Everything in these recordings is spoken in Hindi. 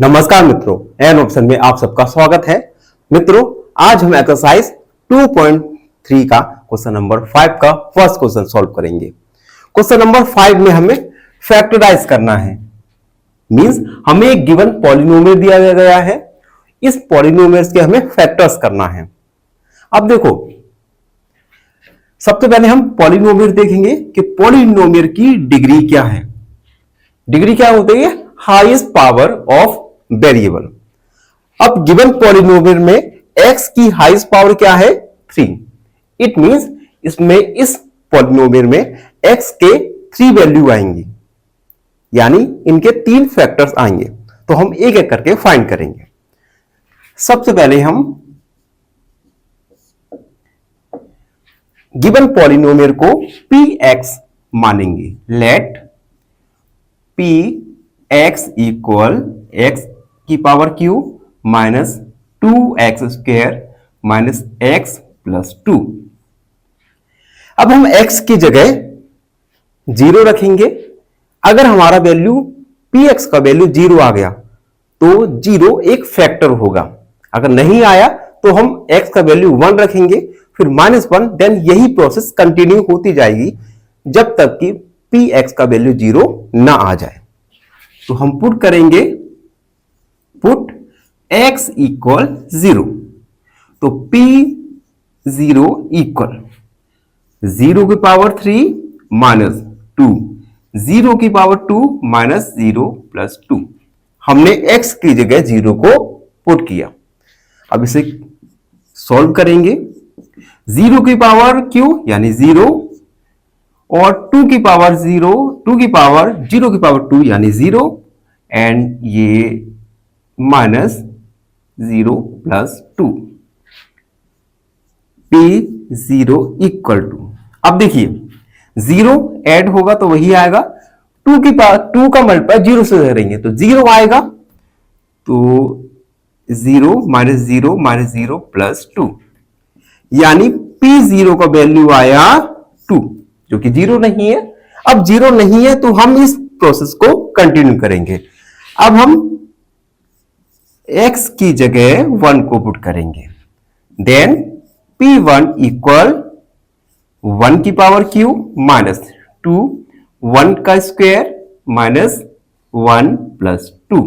नमस्कार मित्रों, एन ऑप्शन में आप सबका स्वागत है। मित्रों, आज हम एक्सरसाइज 2.3 का क्वेश्चन नंबर 5 का फर्स्ट क्वेश्चन सॉल्व करेंगे। क्वेश्चन नंबर 5 में हमें फैक्टराइज करना है। मींस हमें एक गिवन पॉलिनोमियल दिया गया है, इस पॉलिनोमियल्स के हमें फैक्टर्स करना है। अब देखो, सबसे पहले हम पॉलिनोमियल देखेंगे कि पॉलिनोमियल की डिग्री क्या है। डिग्री क्या होती है? Highest power of variable. अब गिवन पॉलिनोमियल में x की हाईएस्ट पावर क्या है? 3। इट मींस इसमें इस पॉलिनोमियल में x के 3 वैल्यू आएंगी, यानी इनके 3 फैक्टर्स आएंगे। तो हम एक एक करके फाइंड करेंगे। सबसे पहले हम गिवन पॉलिनोमियल को px मानेंगे। लेट px इक्वल x की power q minus 2x square minus x plus 2। अब हम x की जगह 0 रखेंगे। अगर हमारा वैल्यू px का वैल्यू 0 आ गया तो 0 एक फैक्टर होगा। अगर नहीं आया तो हम x का वैल्यू 1 रखेंगे, फिर -1, देन यही प्रोसेस कंटिन्यू होती जाएगी जब तक कि px का वैल्यू 0 ना आ जाए। तो हम पुट करेंगे, पुट x इक्वल 0। तो p0 इक्वल 0 की पावर 3 माइनस 2, 0 की पावर 2 माइनस 0 प्लस 2। हमने x की जगह 0 को पुट किया। अब इसे सॉल्व करेंगे। 0 की पावर q यानी 0 और 2 की पावर 0, 2 की पावर 0 की पावर 2 यानी 0 एंड ये minus 0 plus 2। p0 equal to, अब देखिए 0 ऐड होगा तो वही आएगा। 2 की पावर 2 का मल्टीप्लाई 0 से करेंगे तो 0 आएगा। तो 0 माइनस 0 माइनस 0 प्लस 2, यानी p0 का वैल्यू आया 2, जो कि 0 नहीं है। अब 0 नहीं है तो हम इस प्रोसेस को कंटिन्यू करेंगे। अब हम x की जगह 1 को पुट करेंगे। देन p1 इक्वल 1 की पावर q माइनस 2, 1 का स्क्वायर माइनस 1 प्लस 2।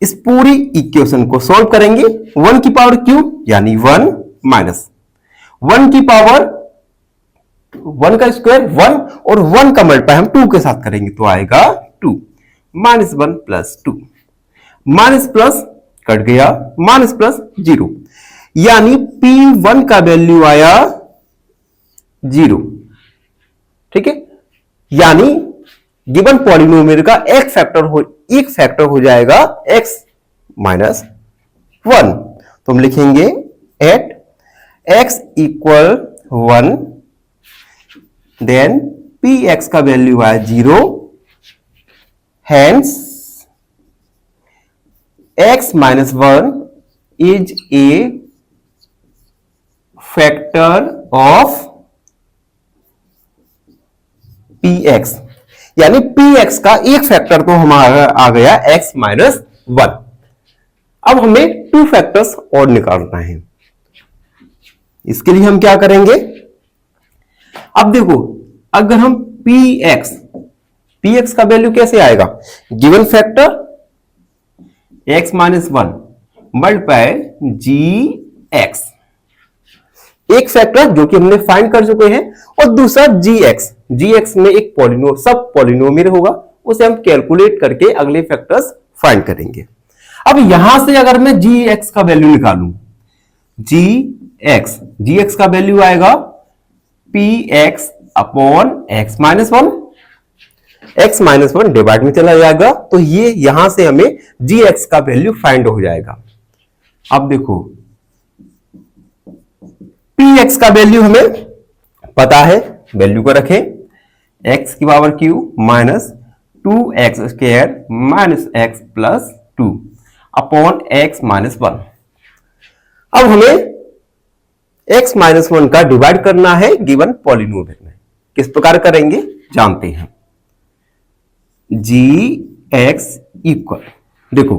इस पूरी इक्वेशन को सॉल्व करेंगे। 1 की पावर q यानी 1 माइनस 1 की पावर 1 का स्क्वायर 1 और 1 का मल्टीप्लाई हम 2 के साथ करेंगे तो आएगा 2 minus 1 plus 2। Minus plus cut गया, माइनस प्लस 0, यानी p1 का वैल्यू आया 0। ठीक है, यानी गिवन पॉलिनोमियल का एक फैक्टर हो जाएगा x माइनस 1। तो हम लिखेंगे at x equal 1, then px का वैल्यू आया 0, hence x minus 1 is a factor of px, यानी px का एक फैक्टर तो हमारा आ गया x माइनस 1। अब हमें 2 फैक्टर्स और निकालना है। इसके लिए हम क्या करेंगे? अब देखो, अगर हम px का वैल्यू कैसे आएगा? Given factor x minus 1 multiply gx, एक फैक्टर जो कि हमने फाइंड कर चुके हैं, और दूसरा gx में एक सब पॉलिनोमियल होगा, उसे हम कैलकुलेट करके अगले फैक्टर्स फाइंड करेंगे। अब यहां से अगर मैं gx का वैल्यू निकालूं, gx का वैल्यू आएगा px upon x minus 1, x minus 1 divide में चला जाएगा, तो ये यहां से हमें gx का वैल्यू फाइंड हो जाएगा। अब देखो, px का वैल्यू हमें पता है, वैल्यू को रखें, x की power q minus 2x square minus x plus 2 upon x minus 1। अब हमें x माइनस 1 का डिवाइड करना है गिवन पॉलिनोमियल में। किस प्रकार करेंगे जानते हैं। gx इक्वल, देखो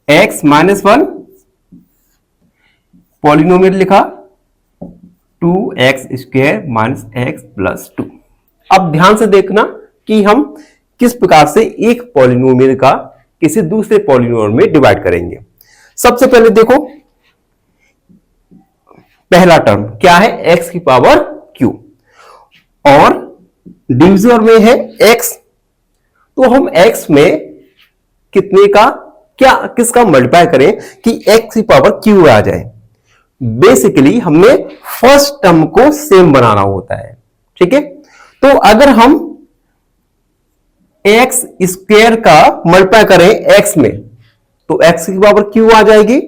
x माइनस 1 पॉलिनोमियल लिखा 2x² माइनस x प्लस 2। अब ध्यान से देखना कि हम किस प्रकार से एक पॉलिनोमियल का किसी दूसरे पॉलिनोमियल में डिवाइड करेंगे। सबसे पहले देखो पहला टर्म क्या है, x की पावर q और डिविजर में है x, तो हम x में कितने का किसका मल्टीप्लाई करें कि x की पावर q आ जाए। बेसिकली हमने फर्स्ट टर्म को सेम बनाना होता है, ठीक है। तो अगर हम x स्क्वायर का मल्टीप्लाई करें x में तो x की पावर q आ जाएगी,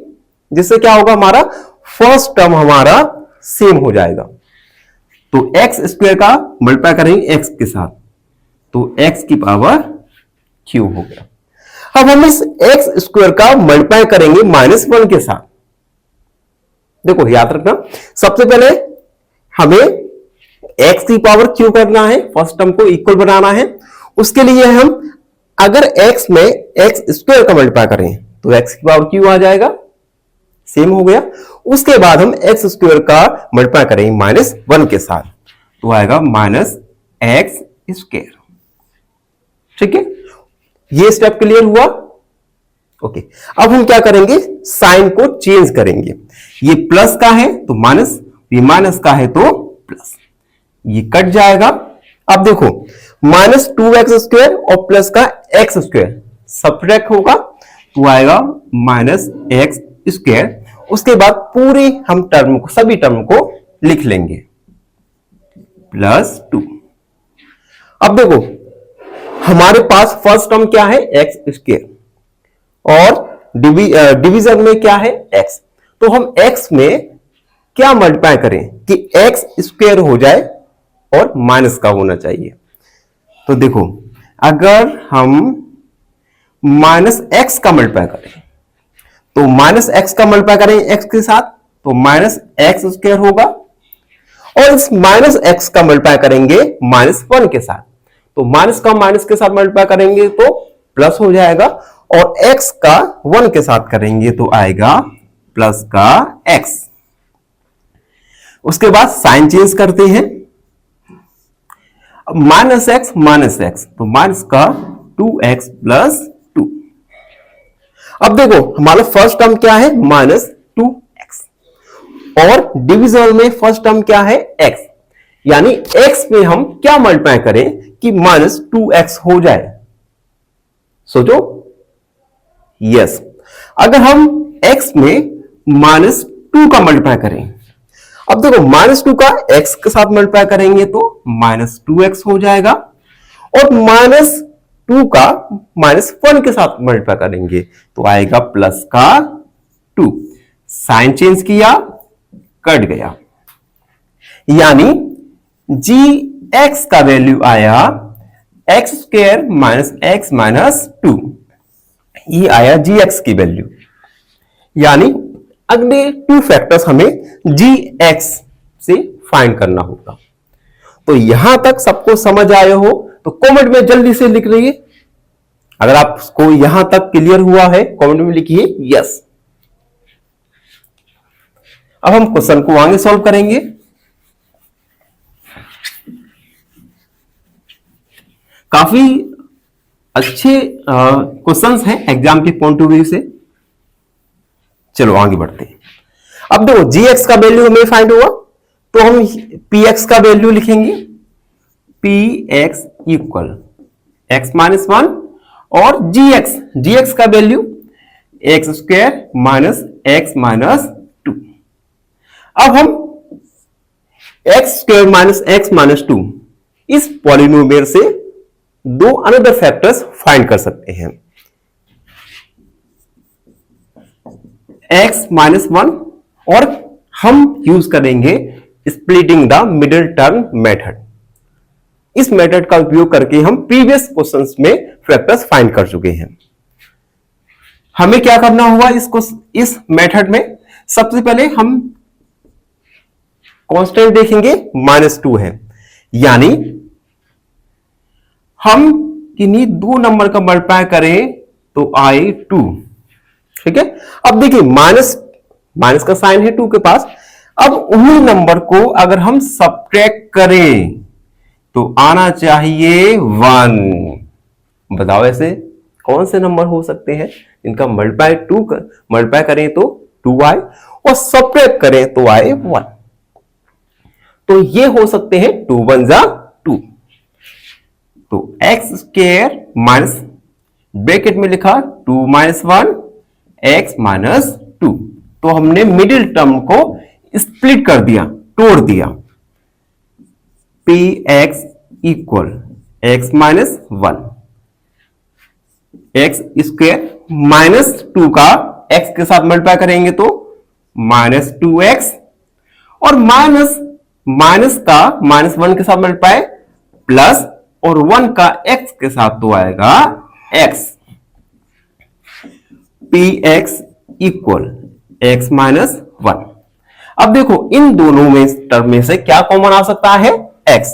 जिससे क्या होगा, हमारा फर्स्ट टर्म हमारा सेम हो जाएगा। तो x स्क्वायर का मल्टीप्लाई करेंगे x के साथ तो x की पावर q हो गया। अब हम इस x स्क्वायर का मल्टीप्लाई करेंगे -1 के साथ। देखो याद रखना, सबसे पहले हमें x की पावर q करना है, फर्स्ट टर्म को इक्वल बनाना है। उसके लिए हम अगर x में x स्क्वायर का मल्टीप्लाई करें तो x की पावर q आ जाएगा, सेम हो गया। उसके बाद हम x स्क्वायर का मल्टीप्लाई करेंगे -1 के साथ तो आएगा -x स्क्वायर, ठीक है। ये स्टेप क्लियर हुआ, ओके। अब हम क्या करेंगे, साइन को चेंज करेंगे। ये प्लस का है तो माइनस, ये माइनस का है तो प्लस, ये कट जाएगा। अब देखो -2x² और प्लस का x² सब्ट्रैक्ट होगा तो आएगा -x²। उसके बाद पूरे हम टर्म को, सभी टर्म को लिख लेंगे +2। अब देखो हमारे पास फर्स्ट टर्म क्या है, x² और डिवीजन में क्या है, x। तो हम x में क्या मल्टीप्लाई करें कि x² हो जाए और माइनस का होना चाहिए। तो देखो अगर हम -x का मल्टीप्लाई करें तो -x का मल्टीप्लाई करें x के साथ तो -x² होगा, और इस -x का मल्टीप्लाई करेंगे -1 के साथ तो माइनस का माइनस के साथ मल्टीप्लाई करेंगे तो प्लस हो जाएगा, और x का 1 के साथ करेंगे तो आएगा प्लस का x। उसके बाद साइन चेंज करते हैं, -x तो माइनस का 2x + 2। अब देखो हमारा फर्स्ट टर्म क्या है, -2x, और डिविजन में फर्स्ट टर्म क्या है, x। यानी x में हम क्या मल्टीप्लाई करें कि -2x हो जाए। सोचो, यस। अगर हम x में -2 का मल्टीप्लाई करें, अब देखो -2 का x के साथ मल्टीप्लाई करेंगे तो -2x हो जाएगा, और -2 का -1 के साथ मल्टीप्लाई करेंगे तो आएगा प्लस का 2। साइन चेंज किया, कट गया, यानी gx का वैल्यू आया x² - x - 2। ये आया gx की वैल्यू। यानी अगले 2 फैक्टर्स हमें gx से फाइंड करना होगा। तो यहां तक सबको समझ आए हो तो कमेंट में जल्दी से लिख रही है। अगर आपको यहां तक क्लियर हुआ है कमेंट में लिखिए यस। अब हम क्वेश्चन को आगे सॉल्व करेंगे। काफी अच्छे क्वेश्चंस हैं एग्जाम के पॉइंट ऑफ व्यू से। चलो आगे बढ़ते हैं। अब देखो gx का वैल्यू हमें फाइंड हुआ तो हम px का वैल्यू लिखेंगे, px इक्वल x - 1 और gx का वैल्यू x² - x - 2। अब हम x² - x - 2 इस पॉलिनोमियल से 2 अनदर फैक्टर्स फाइंड कर सकते हैं, x - 1, और हम यूज करेंगे splitting the middle term method. इस मेथड का उपयोग करके हम प्रीवियस क्वेश्चंस में फैक्टर्स फाइंड कर चुके हैं। हमें क्या करना हुआ इस मेथड में, सबसे पहले हम कांस्टेंट देखेंगे, -2 है, यानी हम किन्हीं 2 नंबर का मल्टीप्लाई करें तो आए 2। ठीक है, अब देखिए माइनस का साइन है 2 के पास। अब उन्हीं नंबर को अगर हम सब्ट्रैक्ट करें तो आना चाहिए 1। बताओ ऐसे कौन से नंबर हो सकते हैं इनका मल्टीप्लाई करें तो 2 आए और सब्ट्रैक्ट करें तो आए 1। तो ये हो सकते हैं 2 1 जा 2। तो एक्स स्क्वायर माइनस ब्रैकेट में लिखा 2 माइनस 1 एक्स माइनस 2। तो हमने मिडिल टर्म को स्प्लिट कर दिया, तोड़ दिया। P X equal x minus 1 x square minus 2 का एक्स के साथ मल्टीप्लाई करेंगे तो माइनस 2x और माइनस का माइनस 1 के साथ मल्टीप्लाई प्लस और 1 का x के साथ तो आएगा x। P X equal x minus 1। अब देखो इन दोनों में टर्म में से क्या कॉमन आ सकता है x।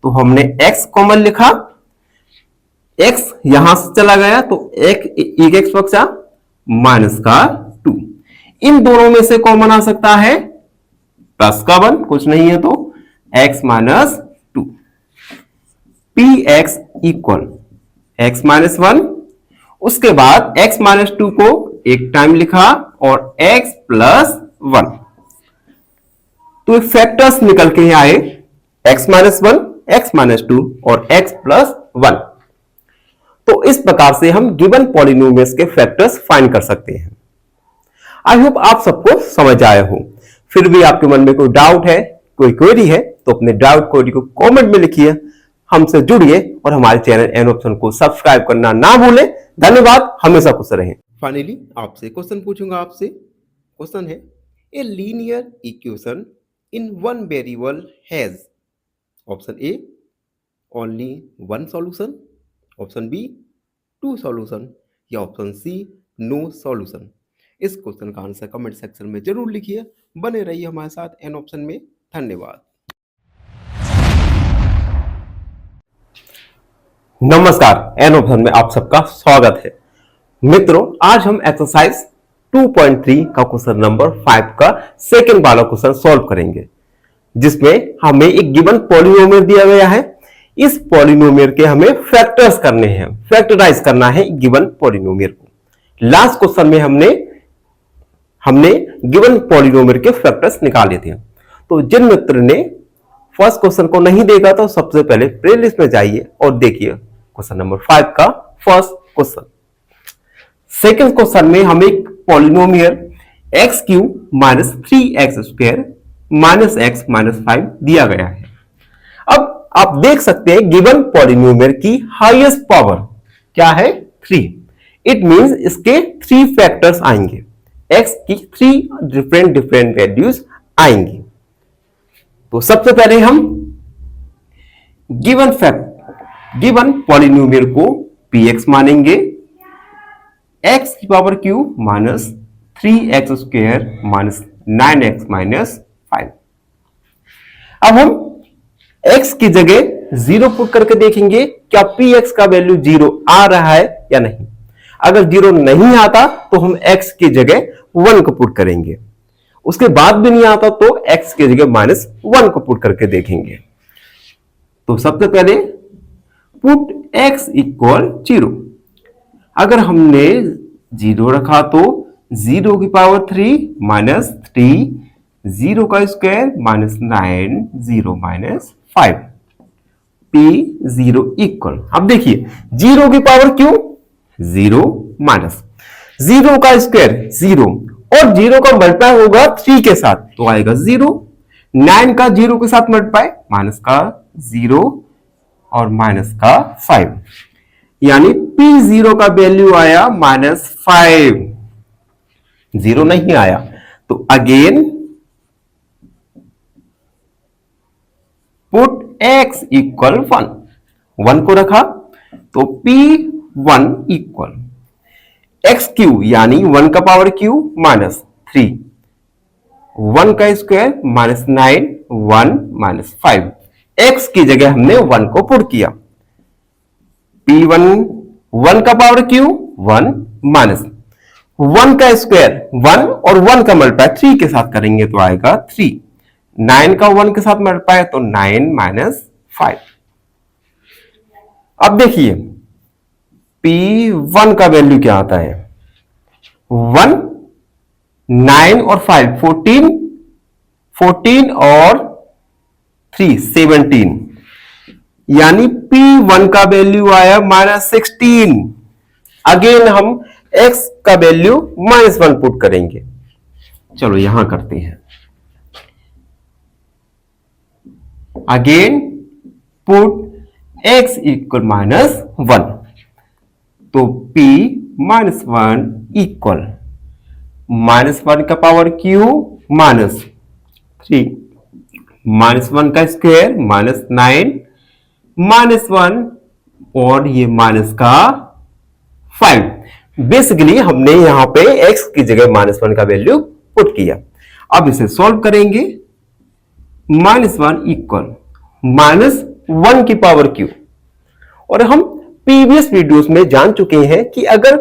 तो हमने x कॉमन लिखा, x यहां से चला गया तो एक x बचा माइनस का 2। इन दोनों में से कॉमन आ सकता है प्लस का 1, कुछ नहीं है तो x minus 2। P X equal x minus 1। उसके बाद x माइनस 2 को एक टाइम लिखा और x प्लस 1। तो फैक्टर्स निकल के आए x माइनस 1 x माइनस 2 और x प्लस 1। तो इस प्रकार से हम गिवन पॉलिनोमियल्स के फैक्टर्स फाइंड कर सकते हैं। आई होप आप सबको समझ आया हो। फिर भी आपके मन में कोई डाउट है, कोई क्वेरी है तो अपने डाउट क्वेरी को कमेंट में लिखिए, हमसे जुड़िए और हमारे चैनल एन ऑप्शन को सब्सक्राइब करना ना भूलें। धन्यवाद, हमेशा खुश रहें। फाइनली आपसे क्वेश्चन पूछूंगा आपसे। क्वेश्चन है a linear equation in one variable has option A only one solution, option B 2 solution या ऑप्शन सी नो सॉल्यूशन। इस क्वेश्चन का आंसर कमेंट सेक्शन में जरूर लिखिए। बने रहिए हमारे साथ एन ऑप्शन में। धन्यवाद। नमस्कार, एन ऑप्शन में आप सबका स्वागत है। मित्रों, आज हम एक्सरसाइज 2.3 का क्वेश्चन नंबर 5 का सेकंड वाला क्वेश्चन सॉल्व करेंगे, जिसमें हमें एक गिवन पॉलिनोमियल दिया गया है। इस पॉलिनोमियल के हमें फैक्टर्स करने हैं, फैक्टराइज करना है गिवन पॉलिनोमियल को। लास्ट क्वेश्चन में हमने गिवन पॉलिनोमियल के फैक्टर्स निकाले थे। तो जिन मित्र ने फर्स्ट क्वेश्चन को नहीं देखा तो सबसे पहले प्लेलिस्ट में जाइए और देखिए क्वेश्चन नंबर 5 का फर्स्ट क्वेश्चन। सेकंड क्वेश्चन में हमें एक polynomial x cube minus 3x square minus x minus 5 दिया गया है। अब आप देख सकते हैं गिवन पॉलिनोमियल की हाईएस्ट पावर क्या है 3। इट मींस इसके 3 फैक्टर्स आएंगे, x की 3 डिफरेंट वैल्यूज आएंगी। तो सबसे पहले हम गिवन पॉलिनोमियल को px मानेंगे, x की power cube minus 3x square minus 9x minus 5। अब हम x की जगह 0 पुट करके देखेंगे क्या px का वैल्यू 0 आ रहा है या नहीं। अगर 0 नहीं आता तो हम x की जगह 1 को पुट करेंगे। उसके बाद भी नहीं आता तो x की जगह माइनस 1 को पुट करके देखेंगे। तो सबसे पहले पुट x इक्वल 0। अगर हमने 0 रखा तो 0 की पावर 3 माइनस 3 0 का square minus 9 0 minus 5 p0 equal. अब देखिए 0 की पावर क्यों 0 माइनस 0 का स्क्वायर 0 और 0 का मल्टीप्लाई होगा 3 के साथ तो आएगा 0। 9 का 0 के साथ मल्टीप्लाई माइनस का 0 और माइनस का 5, यानी p0 का वैल्यू आया माइनस 5। 0 नहीं आया तो अगेन पुट x इक्वल 1 को रखा तो p1 इक्वल x क्यूब यानी 1 का पावर क्यूब माइनस 3 1 का स्क्वायर माइनस 9 1 माइनस 5। x की जगह हमने 1 को पुट किया। p1 1 का पावर क्यूब 1 माइनस 1 का स्क्वायर 1 और 1 का मल्टीप्लाई 3 के साथ करेंगे तो आएगा 3। 9 का 1 के साथ मल्टीप्लाई तो 9 माइनस 5। अब देखिए P1 का वैल्यू क्या आता है 1, 9 और 5 14, 14 और 3 17, यानी P1 का वैल्यू आया -16। अगेन हम x का वैल्यू -1 पुट करेंगे। चलो यहां करते हैं। अगेन पुट x इक्वल -1, तो P -1 इक्वल -1 का पावर क्यू -3 -1 का स्क्वायर -9 -1 और ये माइनस का 5। बेसिकली हमने यहां पे x की जगह -1 का वैल्यू पुट किया। अब इसे सॉल्व करेंगे। -1 इक्वल -1 की पावर क्यू, और हम प्रीवियस वीडियोस में जान चुके हैं कि अगर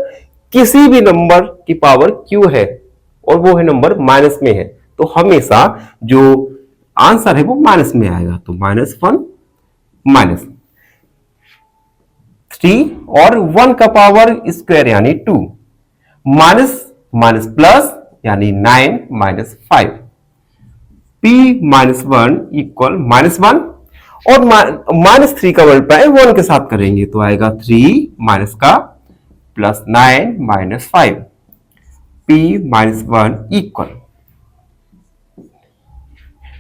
किसी भी नंबर की पावर क्यू है और वो है नंबर माइनस में है तो हमेशा जो आंसर है वो माइनस में आएगा। तो -1 -3 और 1 का पावर स्क्वायर यानी 2 माइनस माइनस प्लस यानी 9 -5। P -1 इक्वल -1 और -3 का मल्टीप्लाई 1 के साथ करेंगे तो आएगा 3 माइनस का plus 9 -5। P -1 equal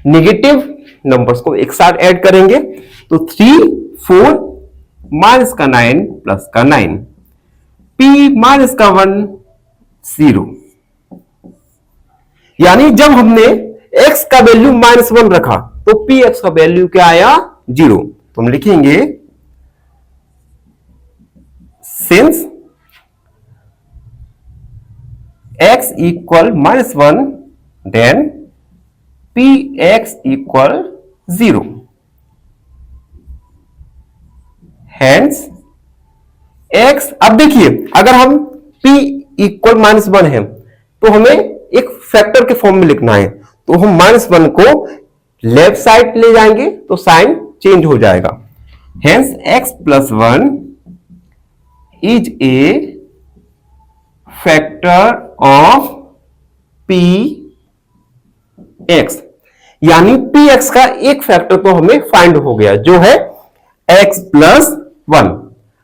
negative numbers को एक साथ ऐड करेंगे तो 3 4 माइनस का 9 प्लस का 9। P माइनस का 1 0, यानी जब हमने x का वैल्यू -1 रखा तो px का वैल्यू क्या आया 0। तो हम लिखेंगे since x equal -1 then px equal 0, hence x। अब देखिए अगर हम p इक्वल -1 है तो हमें एक फैक्टर के फॉर्म में लिखना है, तो हम -1 को लेफ्ट साइड ले जाएंगे तो साइन चेंज हो जाएगा। Hence x plus 1 is a factor of px, यानी px का एक फैक्टर तो हमें फाइंड हो गया जो है x प्लस 1।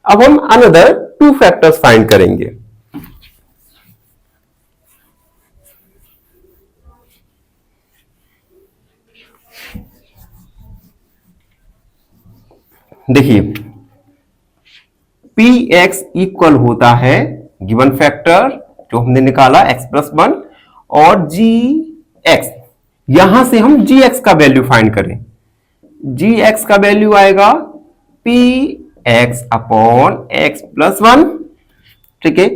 अब हम अनदर 2 फैक्टर्स फाइंड करेंगे। देखिए px इक्वल होता है गिवन फैक्टर जो हमने निकाला x प्लस 1 और gx। यहां से हम gx का वैल्यू फाइंड करें। gx का वैल्यू आएगा px अपॉन x प्लस 1। ठीक है,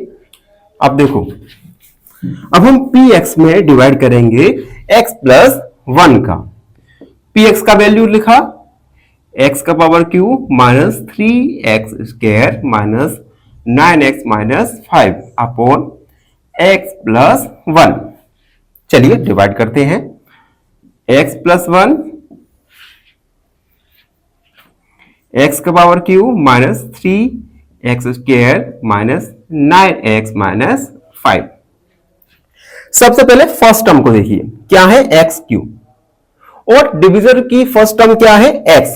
अब देखो अब हम px में डिवाइड करेंगे x प्लस 1 का। px का वैल्यू लिखा x का power Q -3x square minus 9x minus 5 upon x plus 1। चलिए डिवाइड करते हैं। x प्लस 1 x का power Q -3x square minus 9x minus 5। सबसे पहले फर्स्ट टर्म को देखिए क्या है x क्यू, और डिविजर की फर्स्ट टर्म क्या है x।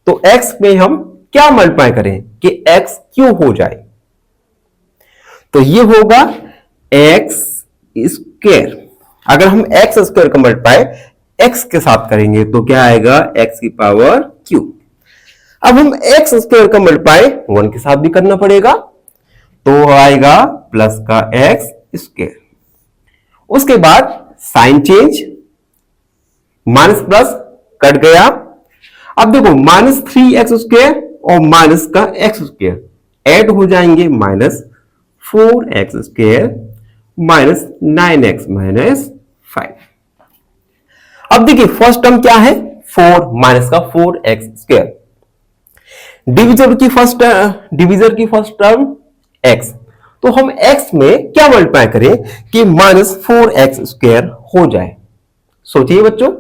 तो x में हम क्या मल्टीप्लाई करें कि x क्यू हो जाए, तो ये होगा x स्क्वायर। अगर हम x स्क्वायर का मल्टीप्लाई x के साथ करेंगे तो क्या आएगा x की पावर q। अब हम x स्क्वायर का मल्टीप्लाई 1 के साथ भी करना पड़ेगा तो आएगा प्लस का x स्क्वायर। उसके बाद sign change, minus plus cut गया। अब देखो -3x स्क्वायर और माइनस का x स्क्वायर ऐड हो जाएंगे, -4x square minus 9x minus 5। अब देखिए फर्स्ट टर्म क्या है 4 माइनस का 4x स्क्वायर। डिविजर की फर्स्ट टर्म x, तो हम x में क्या मल्टीप्लाई करें कि -4x² हो जाए। सोचिए बच्चों,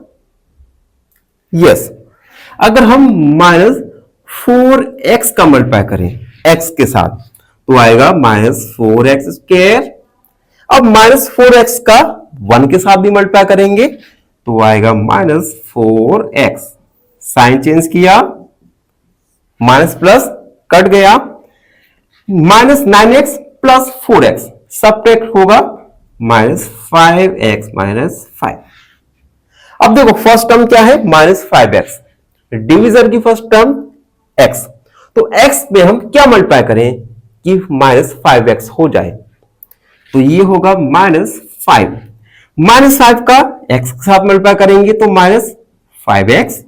यस, अगर हम -4x का मल्टीप्लाई करें x के साथ तो आएगा -4x²। अब -4x का 1 के साथ भी मल्टीप्लाई करेंगे तो आएगा -4x। साइन चेंज किया, माइनस प्लस कट गया, -9x प्लस 4x सबट्रैक्ट होगा -5x -5। अब देखो फर्स्ट टर्म क्या है, -5x, डिवीजन की फर्स्ट टर्म x, तो x में हम क्या मल्टीप्लाई करें कि -5x हो जाए, तो ये होगा -5। -5 का x के साथ मल्टीप्लाई करेंगे तो -5x,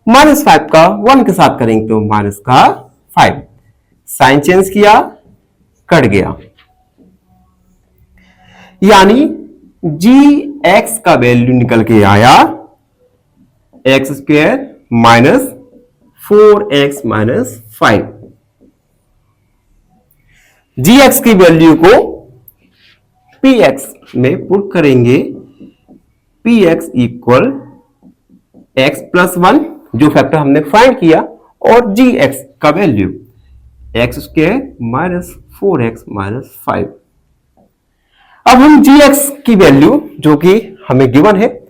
-5 का 1 के साथ करेंगे तो -5। साइन चेंज किया, कट गया, यानी gx का वैल्यू निकल के आया x² -4x -5। gx की वैल्यू को px में पुट करेंगे, px इक्वल x प्लस 1 जो फैक्टर हमने फाइंड किया और gx का वैल्यू x² -4x -5। अब हम gx की वैल्यू जो कि हमें गिवन है,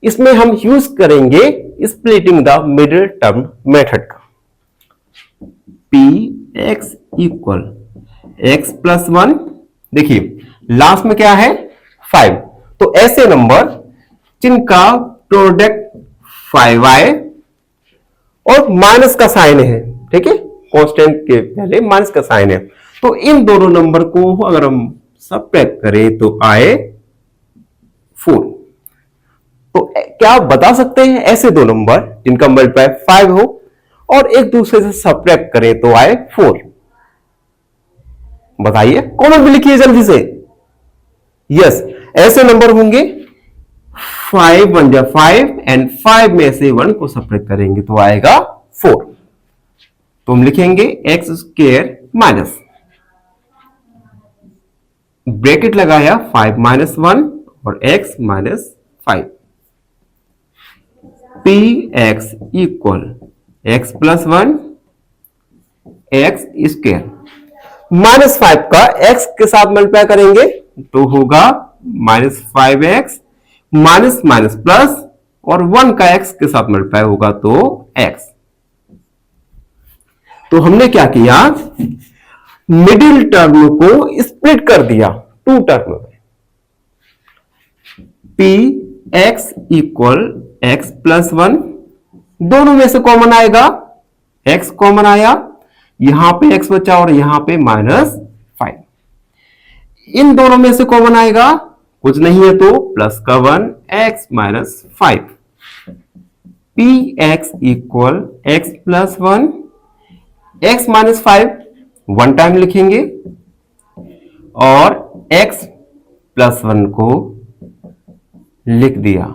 इसमें हम यूज करेंगे splitting the middle term method का। px इक्वल x प्लस 1, देखिए लास्ट में क्या है 5, तो ऐसे नंबर जिनका प्रोडक्ट 5 आए और माइनस का साइन है, ठीक है, कांस्टेंट के पहले माइनस का साइन है, तो इन दोनों नंबर को अगर हम सबट्रैक्ट करें तो आए 4। तो क्या आप बता सकते हैं ऐसे दो नंबर जिनका मल्टीप्लाई 5 हो और एक दूसरे से सबट्रैक्ट करें तो आए 4? बताइए, कॉमन में लिखिए जल्दी से। यस, ऐसे नंबर होंगे 5 1 जा 5 एंड 5 में से 1 को सबट्रैक्ट करेंगे तो आएगा 4। तो हम लिखेंगे x² माइनस, ब्रैकेट लगाया 5 -1 और x -5, px equal x plus 1 x²। -5 का x के साथ मल्टीप्लाई करेंगे तो होगा -5x माइनस माइनस प्लस, और 1 का x के साथ मल्टीप्लाई होगा तो x। तो हमने क्या किया, मिडिल टर्म को स्प्लिट कर दिया 2 टर्म में। px इक्वल x प्लस 1, दोनों में से कॉमन आएगा, x कॉमन आया, यहां पे x बचा और यहां पे -5। इन दोनों में से कॉमन आएगा, कुछ नहीं है तो प्लस का 1 x -5। px equal x plus 1, x -5 1 time लिखेंगे और x प्लस 1 को लिख दिया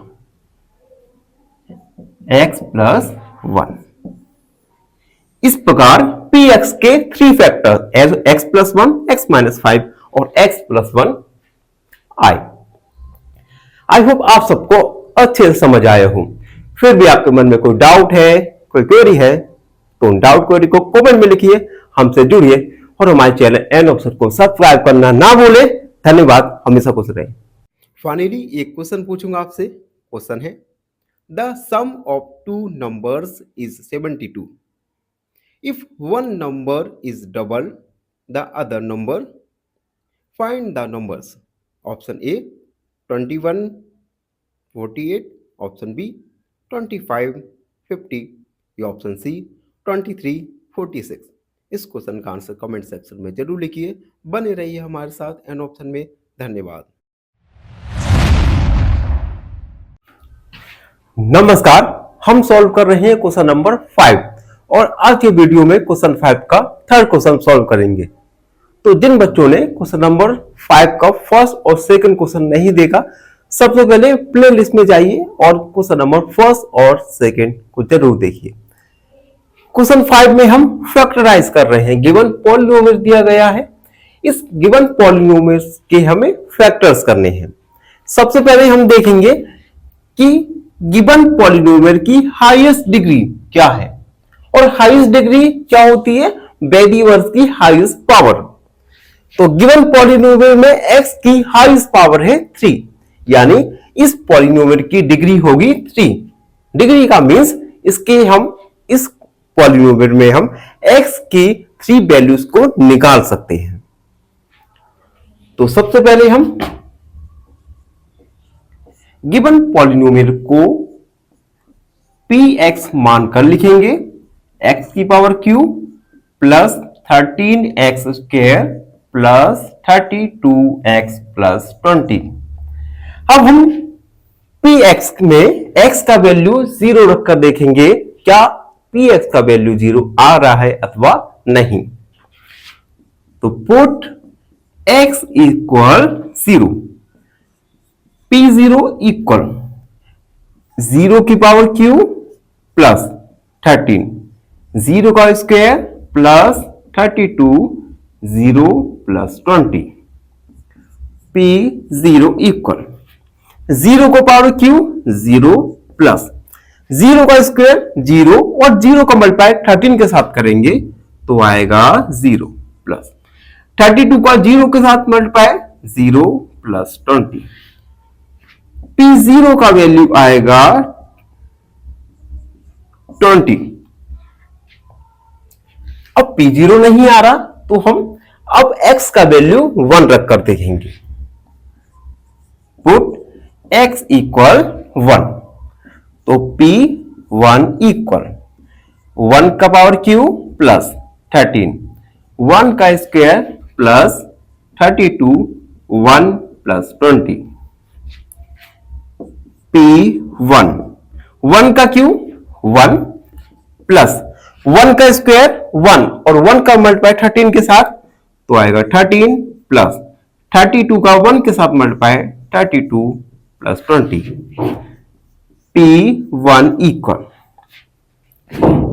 x प्लस 1। इस प्रकार px के 3 फैक्टर x प्लस 1, x -5 और x प्लस 1 आए। आई होप आप सबको अच्छे से समझ आए हो। फिर भी आपके मन में कोई डाउट है, कोई क्वेरी है, तो उन डाउट क्वेरी को कमेंट में लिखिए, हमसे जुड़िए और हमारे चैनल एन ऑप्शन को सब्सक्राइब करना ना भूले। धन्यवाद, हमेशा खुश रहें। फाइनली एक क्वेश्चन पूछूंगा आपसे। क्वेश्चन है, the sum of 2 numbers is 72 if one number is double the other number, find the numbers. Option A 21 48, option B 25 50 या ऑप्शन सी 23 46। इस क्वेश्चन का आंसर कमेंट सेक्शन में जरूर लिखिए। बने रहिए हमारे साथ एन ऑप्शन में। धन्यवाद। नमस्कार, हम सॉल्व कर रहे हैं क्वेश्चन नंबर 5 और आज के वीडियो में क्वेश्चन 5 का थर्ड क्वेश्चन सॉल्व करेंगे। तो जिन बच्चों ने क्वेश्चन नंबर 5 का फर्स्ट और सेकंड क्वेश्चन नहीं देखा, सबसे पहले प्ले लिस्ट में जाइए और क्वेश्चन नंबर फर्स्ट और सेकंड को जरूर देखिए। क्वेश्चन 5 में हम फैक्टराइज कर रहे हैं। गिवन पॉलिनोमियल दिया गया है, इस गिवन पॉलिनोमियल के हमें फैक्टर्स करने हैं। सबसे पहले हम देखेंगे कि गिवन पॉलिनोमियल की हाईएस्ट डिग्री क्या है, और हाईएस्ट डिग्री क्या होती है, बेदीवर्स की हाईएस्ट पावर। तो गिवन पॉलिनोमियल में x की हाईएस्ट पावर है 3, यानी इस पॉलिनोमियल की डिग्री होगी 3। डिग्री का मींस इस पॉलिनोमियल में हम x की 3 वैल्यूज को निकाल सकते हैं। तो सबसे पहले हम गिवन पॉलिनोमियल को px मानकर लिखेंगे, x की power q plus 13x square plus 32x plus 20। अब हम px में x का वैल्यू 0 रखकर देखेंगे क्या px का वैल्यू 0 आ रहा है अथवा नहीं। तो put x equal 0, p0 equal 0 की पावर q प्लस 13, 0 का square plus 32, 0 plus 20। p0 equal 0 को पावर q 0 प्लस 0 का स्क्वायर 0 और 0 का मल्टीप्लाई 13 के साथ करेंगे तो आएगा 0 प्लस 32 का 0 के साथ मल्टीप्लाई 0 प्लस 20। p0 का वैल्यू आएगा 20। अब p0 नहीं आ रहा तो हम अब x का वैल्यू 1 रखकर देखेंगे। पुट x इक्वल 1, तो p1 इक्वल 1 का पावर q प्लस 13, 1 का स्क्वायर प्लस 32, 1 प्लस 20। p1 1 का q 1 प्लस 1 का स्क्वायर 1 और 1 का मल्टीप्लाई 13 के साथ तो आएगा 13 प्लस 32 का 1 के साथ multiply 32 plus 20। p1 equal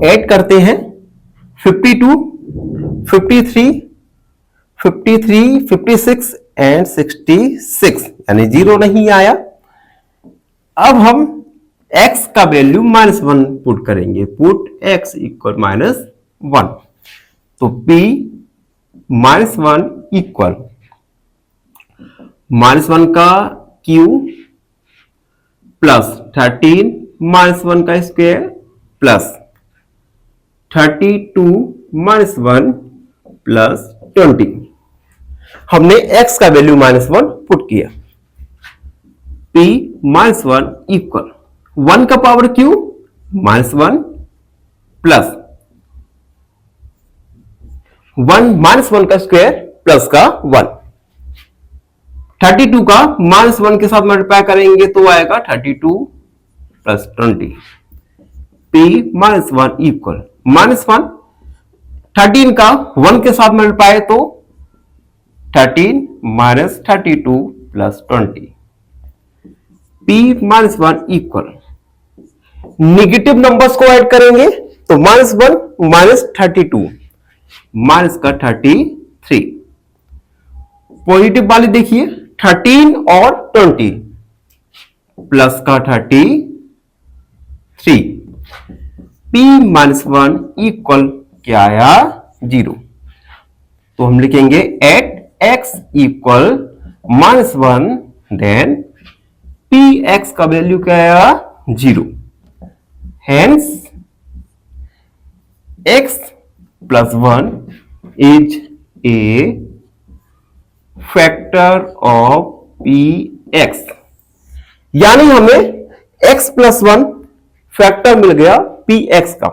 add करते हैं 52, 53, 56 एंड 66, यानी 0 नहीं आया। अब हम x का वैल्यू -1 पुट करेंगे। पुट x इक्वल -1, तो p -1 इक्वल -1 का q प्लस 13 -1 का स्क्वायर प्लस 32 -1 प्लस 20। हमने x का वैल्यू -1 पुट किया। p -1 इक्वल 1 का पावर q -1 प्लस 1 का स्क्वायर प्लस का 1, 32 का -1 के साथ मल्टीप्लाई करेंगे तो आएगा 32 प्लस 20। p -1 इक्वल -1, 13 का 1 के साथ मल्टीप्लाई तो 13 minus 32 plus 20। p -1 equal negative numbers को ऐड करेंगे तो -1 माइनस 32 माइनस का 33। पॉजिटिव वाली देखिए 13 और 20 प्लस का 33। p -1 इक्वल क्या आया 0। तो हम लिखेंगे at x equal -1 then px का वैल्यू क्या आया 0। Hence x plus 1 is a factor of px, यानी हमें x plus 1 फैक्टर मिल गया px का।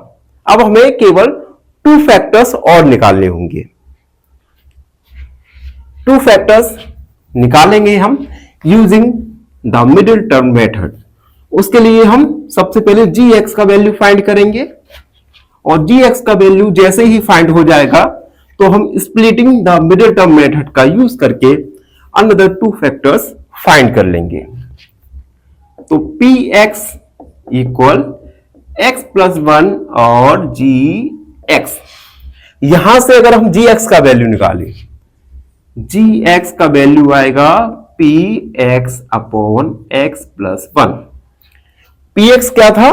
अब हमें केवल 2 फैक्टर्स और निकालने होंगे। 2 फैक्टर्स निकालेंगे हम using the middle term method. उसके लिए हम सबसे पहले gx का वैल्यू फाइंड करेंगे और gx का वैल्यू जैसे ही फाइंड हो जाएगा तो हम splitting the middle term method का यूज करके अनदर 2 फैक्टर्स फाइंड कर लेंगे। तो px इक्वल x प्लस 1 और gx। यहां से अगर हम gx का वैल्यू निकालें जी एक्स का वैल्यू आएगा P x upon x plus one. P x क्या था?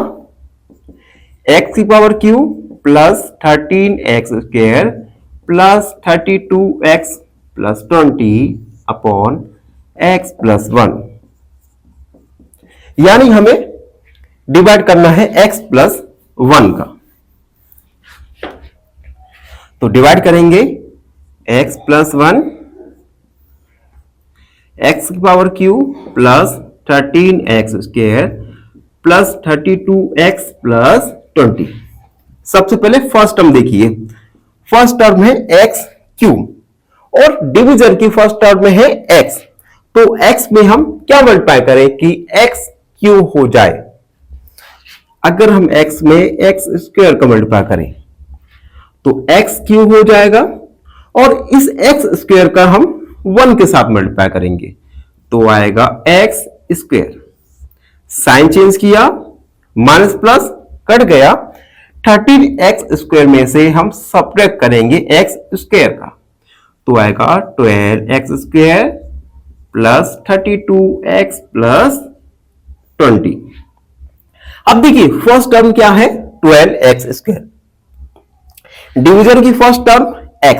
एक्स की power Q plus 13x square plus 32x plus 20 upon x plus one. यानी हमें डिवाइड करना है x प्लस वन का। तो डिवाइड करेंगे x प्लस वन, एक्स की power Q plus 13x square plus 32x plus 20। सबसे पहले फर्स्ट टर्म देखिए। फर्स्ट टर्म है एक्स क्यू और डिवीजन की फर्स्ट टर्म में है x। तो x में हम क्या मल्टीप्लाई करें कि x क्यू हो जाए। अगर हम x में x स्क्वायर का मल्टीप्लाई करें तो x क्यू हो जाएगा और इस x स्क्वायर का हम 1 के साथ मल्टीप्लाई करेंगे तो आएगा x स्क्वायर। साइन चेंज किया, माइनस प्लस कट गया। 13x स्क्वायर में से हम सब्ट्रैक्ट करेंगे x स्क्वायर का तो आएगा 12x square plus 32x plus 20। अब देखिए फर्स्ट टर्म क्या है? 12x square. डिवीजन की फर्स्ट टर्म x,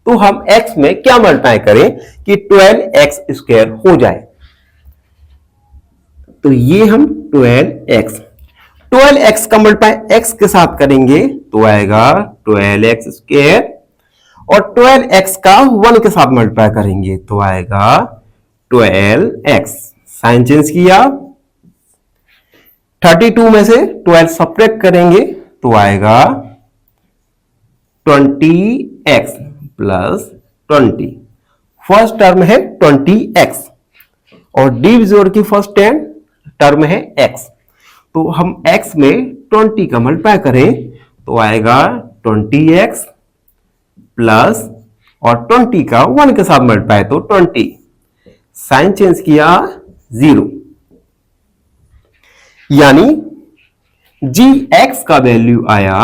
तो हम x में क्या मल्टीप्लाई करें कि 12x स्क्वायर हो जाए। तो ये हम 12x का मल्टीप्लाई x के साथ करेंगे तो आएगा 12x स्क्वायर और 12x का 1 के साथ मल्टीप्लाई करेंगे तो आएगा 12x। साइन चेंज किया, 32 में से 12 सब्ट्रैक्ट करेंगे तो आएगा 20x प्लस 20। फर्स्ट टर्म है 20x और डिविजन की फर्स्ट टर्म है x। तो हम x में 20 का मल्टीप्लाई करें तो आएगा 20x प्लस और 20 का 1 के साथ मल्टीप्लाई तो 20। साइन चेंज किया, 0। यानी जी एक्स का वैल्यू आया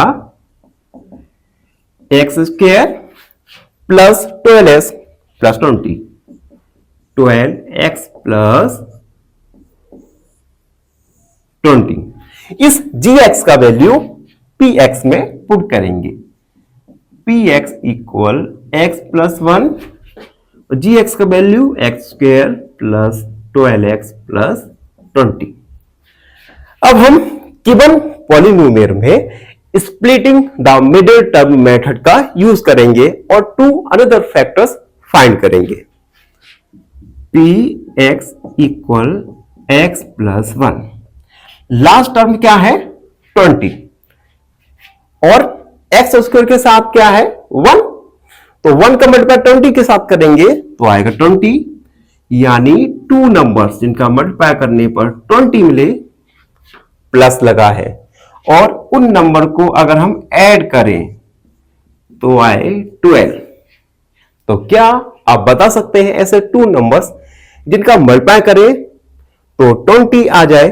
X square plus 12x plus 20, 12x plus 20। इस जी एक्स का वैल्यू पी एक्स में पुट करेंगे। P X equal X plus one, G X का value X square plus 12x plus 20। अब हम गिवन पॉलिनोमियल में splitting the middle term method का यूज करेंगे और टू अनदर फैक्टर्स फाइंड करेंगे। P X equal X plus one, last term क्या है 20 और एक्स स्क्वायर के साथ क्या है 1, तो 1 का मल्टीप्लाई 20 के साथ करेंगे तो आएगा 20। यानी टू नंबर्स जिनका मल्टीप्लाई करने पर 20 मिले प्लस लगा है और उन नंबर को अगर हम ऐड करें तो आए 12। तो क्या आप बता सकते हैं ऐसे टू नंबर्स जिनका मल्टीप्लाई करें तो 20 आ जाए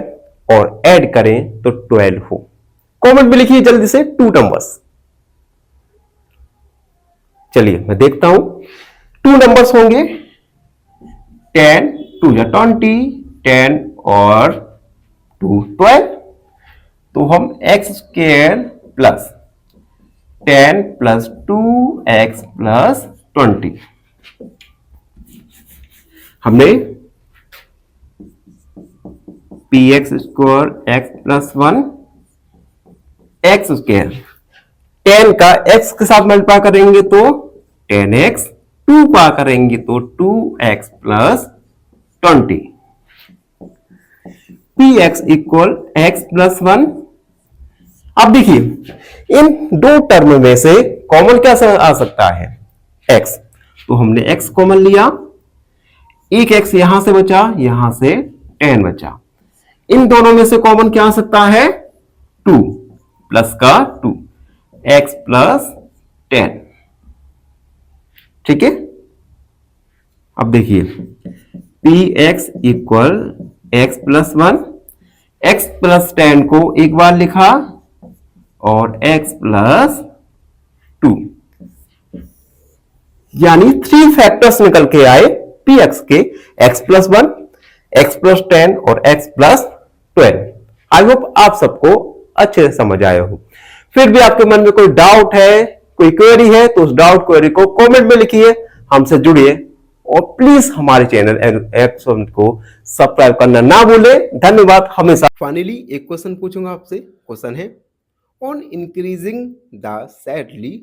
और ऐड करें तो 12 हो? कमेंट में लिखिए जल्दी से टू नंबर्स। चलिए मैं देखता हूं। टू नंबर्स होंगे 10 2 या 20, 10 और 2 12। तो हम x square plus 10 plus 2x plus 20 हमने P x square x plus one x square 10 का x के साथ मल्टीप्लाई करेंगे तो 10x, 2 का करेंगे तो 2x plus 20। P X equal X plus one. अब देखिए इन दो टर्म में से कॉमन क्या आ सकता है x, तो हमने x कॉमन लिया, एक x यहां से बचा, यहां से 10 बचा। इन दोनों में से कॉमन क्या आ सकता है 2 प्लस का 2, x प्लस 10। ठीक है। अब देखिए P X equal X plus one, x plus 10 को एक बार लिखा और x प्लस 2। यानी 3 फैक्टर्स निकल के आए पी एक्स के, x+1, x+10 और x+12। आई होप आप सबको अच्छे से समझ आया हो। फिर भी आपके मन में कोई डाउट है, कोई क्वेरी है, तो उस डाउट क्वेरी को कमेंट में लिखिए, हमसे जुड़िए और प्लीज हमारे चैनल एक्सोन को सब्सक्राइब करना ना भूलें। धन्यवाद हमेशा। फाइनली एक क्वेश्चन पूछूंगा आपसे। क्वेश्चन है, on increasing the salary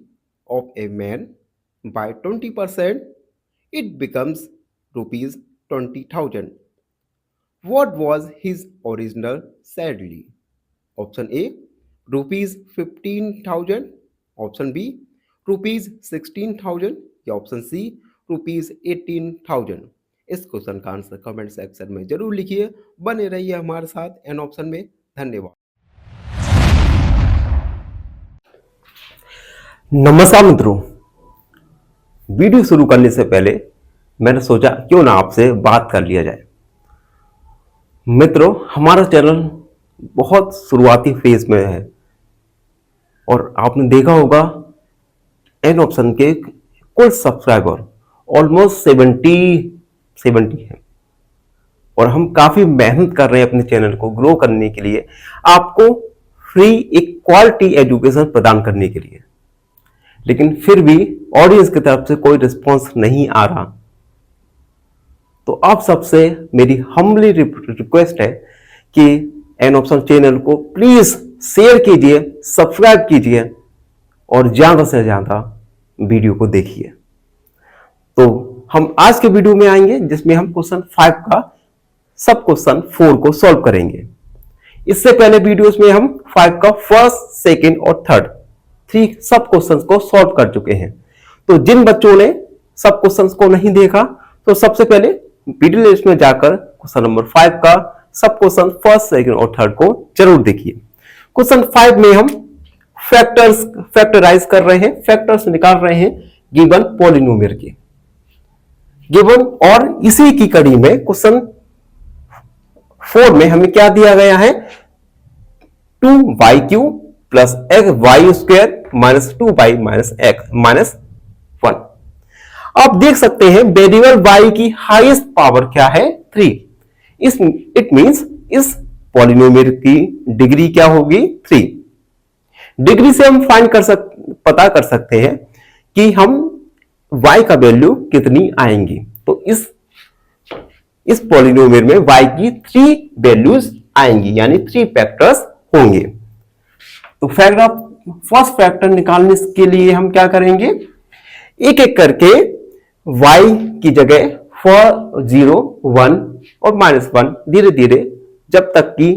of a man by 20%, it becomes rupees 20,000. What was his original salary? Option A, rupees 15,000. Option B, rupees 16,000. या ऑप्शन सी, rupees 18,000। इस क्वेश्चन का आंसर कमेंट सेक्शन में जरूर लिखिए। बने रहिए हमारे साथ एन ऑप्शन में। धन्यवाद। नमस्कार मित्रों, वीडियो शुरू करने से पहले मैंने सोचा क्यों ना आपसे बात कर लिया जाए। मित्रों, हमारा चैनल बहुत शुरुआती फेज में है और आपने देखा होगा एन ऑप्शन के कुल सब्सक्राइबर ऑलमोस्ट 70 है और हम काफी मेहनत कर रहे हैं अपने चैनल को ग्रो करने के लिए, आपको फ्री एक क्वालिटी एजुकेशन प्रदान करने के लिए। लेकिन फिर भी ऑडियंस की तरफ से कोई रिस्पॉन्स नहीं आ रहा। तो आप सबसे मेरी हम्बली रिक्वेस्ट है कि एन ऑप्शन चैनल को प्लीज शेयर कीजिए, सब्सक्राइब कीजिए और ज्यादा से ज्यादा वीडियो को देखिए। तो हम आज के वीडियो में आएंगे जिसमें हम क्वेश्चन 5 का सब क्वेश्चन 4 को सॉल्व करेंगे। इससे पहले वीडियोस में हम 5 का फर्स्ट, सेकेंड और थर्ड 3 सब क्वेश्चंस को सॉल्व कर चुके हैं। तो जिन बच्चों ने सब क्वेश्चंस को नहीं देखा, तो सबसे पहले वीडियो लिस्ट में जाकर क्वेश्चन नंबर 5 का सब क्वेश्चन फर्स्ट, सेकंड और थर्ड को जरूर देखिए। क्वेश्चन 5 में हम फैक्टराइज कर रहे हैं, फैक्टर्स निकाल रहे हैं गिवन पॉलिनोमियल के गिवन। और इसी की कड़ी में क्वेश्चन 4 में हमें क्या दिया गया है, 2y³ plus y² minus 2y minus x minus 1। आप देख सकते हैं वेरिएबल y की हाईएस्ट पावर क्या है, 3। इट मींस इस पॉलिनोमियल की डिग्री क्या होगी, 3। डिग्री से हम पता कर सकते हैं कि हम y का वैल्यू कितनी आएंगी। तो इस पॉलिनोमियल में y की 3 वैल्यूज आएंगी, यानी 3 फैक्टर्स होंगे। तो फर्स्ट फैक्टर निकालने के लिए हम क्या करेंगे, एक एक करके y की जगह 4, 0, 1 और -1 धीरे धीरे जब तक कि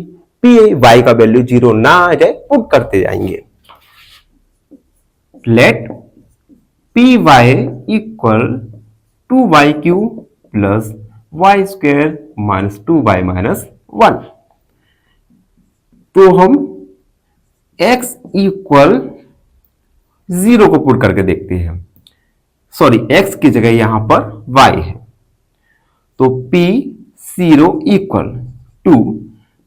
y का वैल्यू 0 ना आ जाए पुट करते जाएंगे। Let py equal 2y³ plus y² minus 2y minus 1। तो हम x इक्वल 0 को पुट करके देखते हैं। सॉरी, x की जगह यहां पर y है। तो p0 इक्वल 2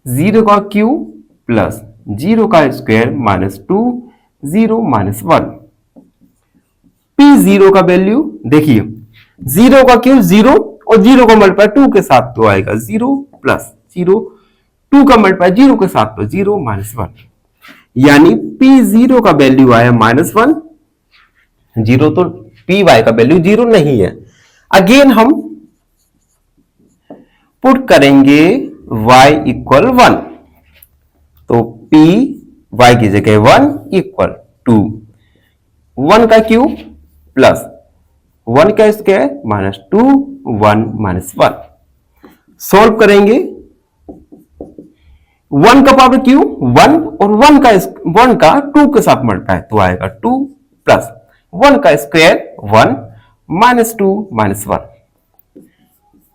0 का क्यूब प्लस 0 का स्क्वायर माइनस 2 0 माइनस 1। p0 का वैल्यू देखिए, 0 का क्यूब 0 और 0 का मल्टीप्लाई 2 के साथ तो आएगा 0 प्लस 0, 2 का मल्टीप्लाई 0 के साथ तो 0 माइनस 1, यानी p0 का वैल्यू आया -1। 0 तो py का वैल्यू 0 नहीं है। अगेन हम पुट करेंगे y इक्वल 1। तो py की जगह 1 इक्वल 2 1 का क्यूब प्लस 1 का स्क्वायर माइनस 2 1 माइनस 1। सॉल्व करेंगे, 1 का पावर क्यूब 1 और 1 का 2 के साथ मल्टीप्लाई तो आएगा 2 प्लस 1 का square 1 minus 2 minus 1।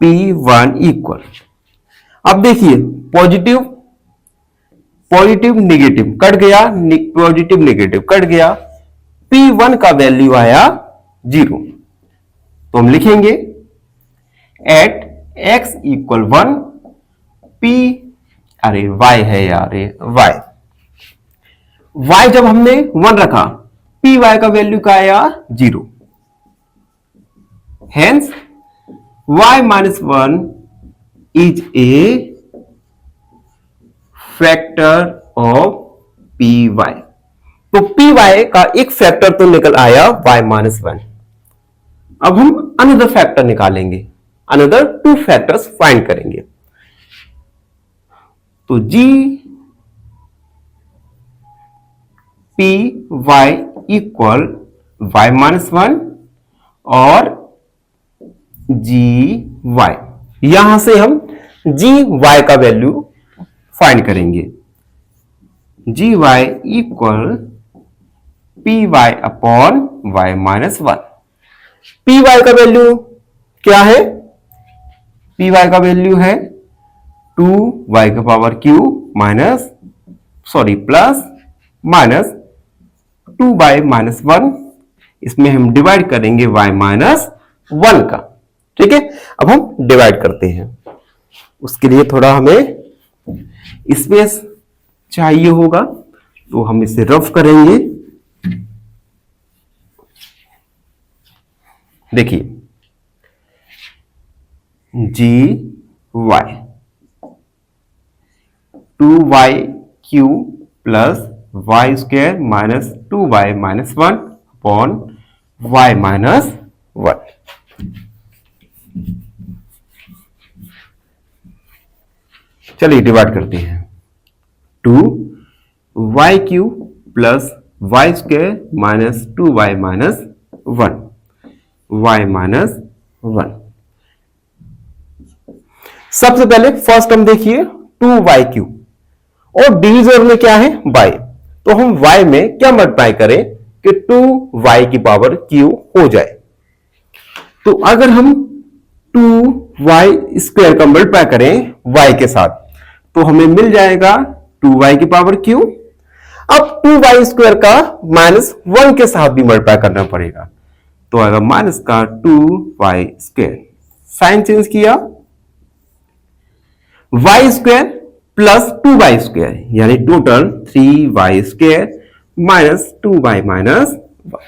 p1 equal, अब देखिए पॉजिटिव नेगेटिव कट गया, पॉजिटिव नेगेटिव कट गया, p1 का वैल्यू आया 0। तो हम लिखेंगे एट x इक्वल 1 अरे y है यार, y जब हमने 1 रखा, py का वैल्यू का आया 0। Hence y minus 1 is a factor of py। तो py का एक फैक्टर तो निकल आया y minus 1। अब हम अनदर फैक्टर निकालेंगे, अनदर टू फैक्टर्स फाइंड करेंगे। तो g P Y equal y minus 1 और जी वाई। यहां से हम जी वाई का वैल्यू फाइंड करेंगे। G Y equal P Y upon Y minus 1। P Y का वैल्यू क्या है? पी वाई का वैल्यू है 2y का power cube minus plus minus 2y minus 1। इसमें हम डिवाइड करेंगे y माइनस 1 का। ठीक है, अब हम डिवाइड करते हैं। उसके लिए थोड़ा हमें स्पेस चाहिए होगा, तो हम इसे रफ करेंगे। देखिए G Y 2y cube plus Y square minus 2y minus 1 upon y minus 1। चलिए डिवाइड करते हैं। 2y cube plus Y square minus 2y minus 1 y minus 1। सबसे पहले फर्स्ट टर्म देखिए 2y क्यू और डिवीजर में क्या है y। तो हम y में क्या मल्टीप्लाई करें कि 2y की पावर q हो जाए। तो अगर हम 2y स्क्वायर का मल्टीप्लाई करें y के साथ तो हमें मिल जाएगा 2y की पावर q। अब 2y स्क्वायर का माइनस 1 के साथ भी मल्टीप्लाई करना पड़ेगा, तो आएगा माइनस का 2y स्क्वायर। साइन चेंज किया, y square plus 2y square यानी total 3y square minus 2y minus 1।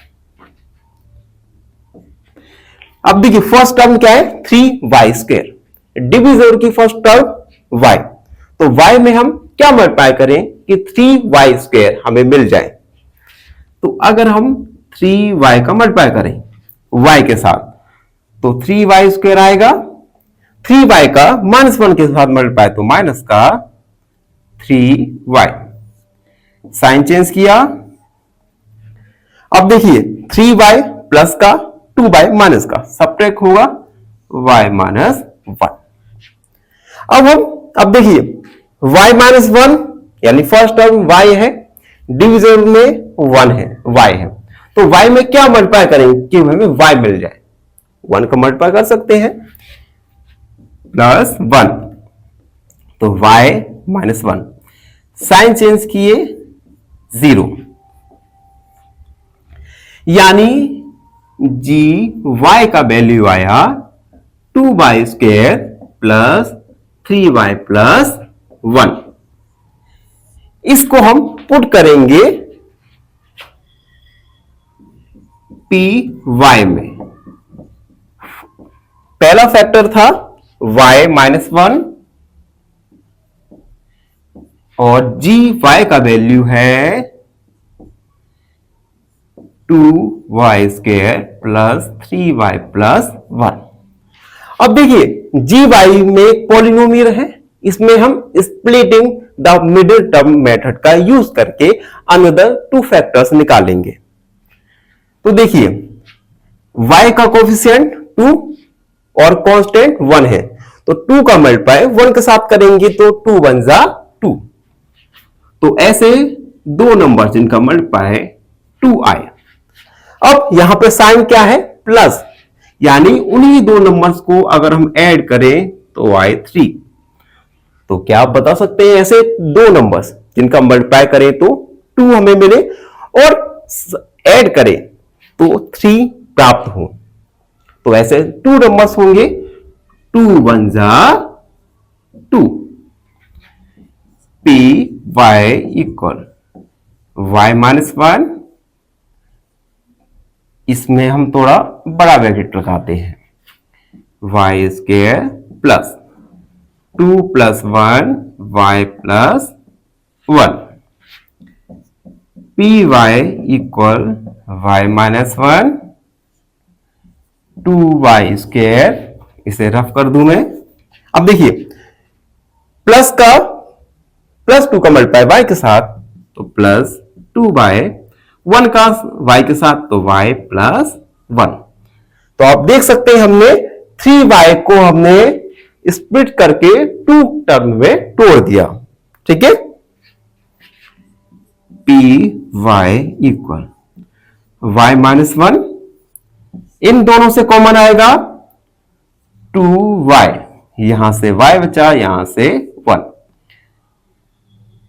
अब देखिए फर्स्ट टर्म क्या है 3y स्क्वायर, डिविजर की फर्स्ट टर्म y। तो y में हम क्या मल्टीप्लाई करें कि 3y स्क्वायर हमें मिल जाए। तो अगर हम 3y का मल्टीप्लाई करें y के साथ तो 3y स्क्वायर आएगा, 3y का माइनस 1 के साथ मल्टीप्लाई तो माइनस का 3y। साइन चेंज किया, अब देखिए 3y प्लस का 2y माइनस का सब्ट्रैक्ट होगा y माइनस 1। अब देखिए y माइनस 1 यानी फर्स्ट टर्म y है, डिविजन में 1 है y है। तो y में क्या मल्टीप्लाई करेंगे कि हमें y मिल जाए। 1 का मल्टीप्लाई कर सकते हैं प्लस 1, तो y माइनस 1। साइन चेंज किए 0 यानी जी वाई का वैल्यू आया 2y square plus 3y plus 1। इसको हम पुट करेंगे पी वाई में। पहला फैक्टर था y माइनस 1 और जी वाई का वैल्यू है 2y square plus 3y plus 1। अब देखिए जी वाई में एक पॉलिनोमियल है, इसमें हम splitting the middle term method का यूज करके अनदर टू फैक्टर्स निकालेंगे। तो देखिए y का कोफिशिएंट 2 और कांस्टेंट 1 है, तो 2 का मल्टीप्लाई 1 के साथ करेंगे तो 2 1 जा 2। तो ऐसे दो नंबर जिनका मल्टीप्लाई 2 आए। अब यहां पे साइन क्या है प्लस, यानी उन्हीं दो नंबर्स को अगर हम ऐड करें तो आए 3। तो क्या आप बता सकते हैं ऐसे दो नंबर्स जिनका मल्टीप्लाई करें तो 2 हमें मिले और ऐड करें तो 3 प्राप्त हो। तो ऐसे 2 नंबर्स होंगे 2 1 जा 2। P Y equal y minus 1, इसमें हम थोड़ा बड़ा ब्रैकेट लगाते हैं Y square plus 2 plus 1 Y plus 1 P Y equal Y minus 1 2y square, इसे रफ कर दूं मैं। अब देखिए प्लस का प्लस 2 का मल्टीप्लाई y के साथ तो प्लस 2y, 1 का y के साथ तो y प्लस 1। तो आप देख सकते हैं हमने 3y को हमने स्प्लिट करके 2 टर्म में तोड़ दिया। ठीक है, P Y equal y minus 1, इन दोनों से कॉमन आएगा 2y, यहां से y बचा, यहां से 1,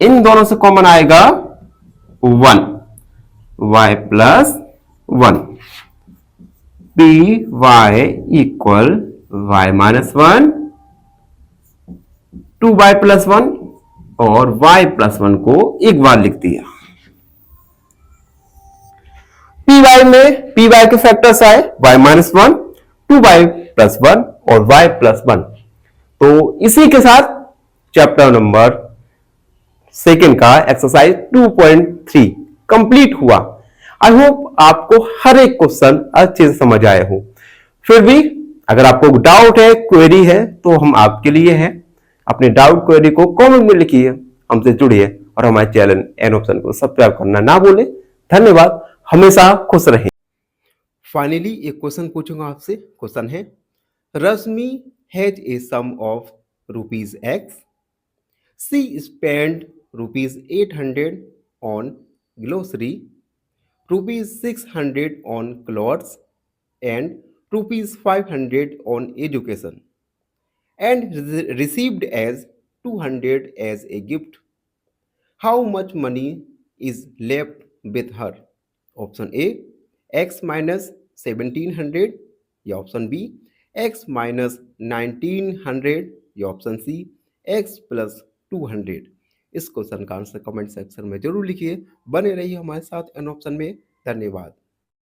इन दोनों से कॉमन आएगा 1, y plus 1, P Y equal y minus 1 2y plus 1 और y प्लस 1 को एक बार लिख दिया। पी वाई में पी वाई के फैक्टर्स आए y माइनस 1 2y प्लस 1 और y प्लस 1। तो इसी के साथ चैप्टर नंबर सेकेंड का एक्सरसाइज 2.3 कंप्लीट हुआ। आई होप आपको हर एक क्वेश्चन अच्छे से समझ आए हो। फिर भी अगर आपको डाउट है, क्वेरी है, तो हम आपके लिए हैं। अपने डाउट क्वेरी को कमेंट में लिखिए, हमसे जुड़िए और हमारे चैनल एन ऑप्शन को सब्सक्राइब करना ना भूलें। धन्यवाद, हमेशा खुश रहें। फाइनली एक क्वेश्चन पूछूंगा आपसे। क्वेश्चन है, Rashmi has a sum of rupees X, she spend rupees 800 on grocery, rupees 600 on clothes and rupees 500 on education, and received as 200 as a gift. How much money is left with her? Option A x minus 1700 या ऑप्शन बी x minus 1900 या ऑप्शन सी x plus 200। इस क्वेश्चन का आंसर कमेंट सेक्शन में जरूर लिखिए। बने रहिए हमारे साथ एन ऑप्शन में। धन्यवाद।